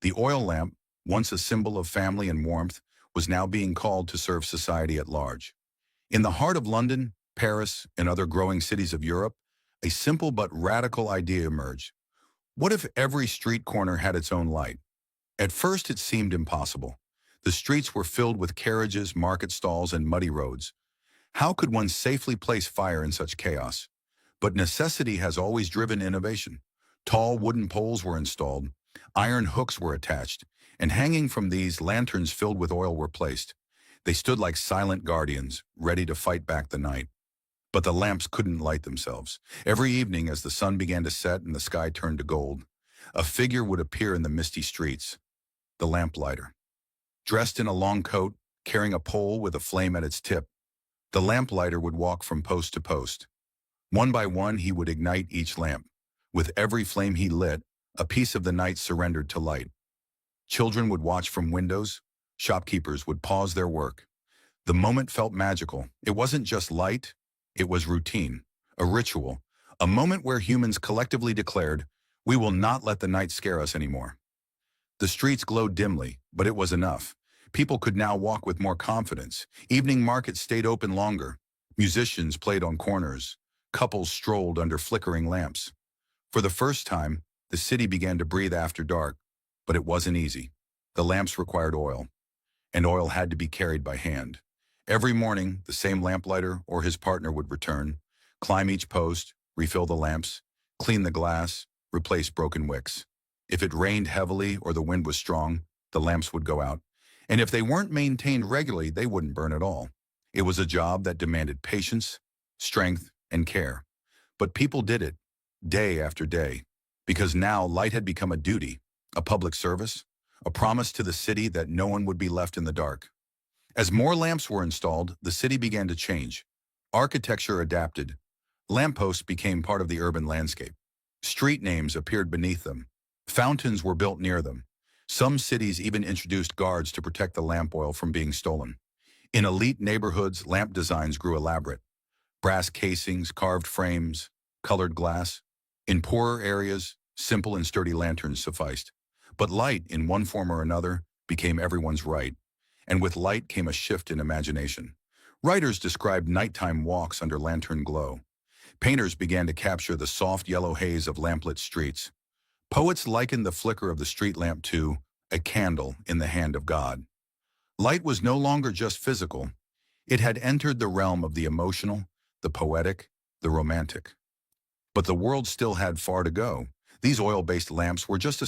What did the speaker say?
The oil lamp, once a symbol of family and warmth, was now being called to serve society at large. In the heart of London, Paris, and other growing cities of Europe, a simple but radical idea emerged. What if every street corner had its own light? At first it seemed impossible. The streets were filled with carriages, market stalls, and muddy roads. How could one safely place fire in such chaos? But necessity has always driven innovation. Tall wooden poles were installed, iron hooks were attached, and hanging from these, lanterns filled with oil were placed. They stood like silent guardians, ready to fight back the night. But the lamps couldn't light themselves. Every evening, as the sun began to set and the sky turned to gold, a figure would appear in the misty streets, the lamplighter. Dressed in a long coat, carrying a pole with a flame at its tip, the lamplighter would walk from post to post. One by one, he would ignite each lamp. With every flame he lit, a piece of the night surrendered to light. Children would watch from windows. Shopkeepers would pause their work. The moment felt magical. It wasn't just light, it was routine, a ritual, a moment where humans collectively declared, "We will not let the night scare us anymore." The streets glowed dimly, but it was enough. People could now walk with more confidence. Evening markets stayed open longer. Musicians played on corners. Couples strolled under flickering lamps. For the first time, the city began to breathe after dark, but it wasn't easy. The lamps required oil, and oil had to be carried by hand. Every morning, the same lamplighter or his partner would return, climb each post, refill the lamps, clean the glass, replace broken wicks. If it rained heavily or the wind was strong, the lamps would go out. And if they weren't maintained regularly, they wouldn't burn at all. It was a job that demanded patience, strength, and care. But people did it, day after day, because now light had become a duty, a public service, a promise to the city that no one would be left in the dark. As more lamps were installed, the city began to change. Architecture adapted. Lampposts became part of the urban landscape. Street names appeared beneath them. Fountains were built near them. Some cities even introduced guards to protect the lamp oil from being stolen. In elite neighborhoods, lamp designs grew elaborate. Brass casings, carved frames, colored glass. In poorer areas, simple and sturdy lanterns sufficed. But light, in one form or another, became everyone's right. And with light came a shift in imagination. Writers described nighttime walks under lantern glow. Painters began to capture the soft yellow haze of lamplit streets. Poets likened the flicker of the street lamp to a candle in the hand of God. Light was no longer just physical. It had entered the realm of the emotional, the poetic, the romantic. But the world still had far to go. These oil-based lamps were just a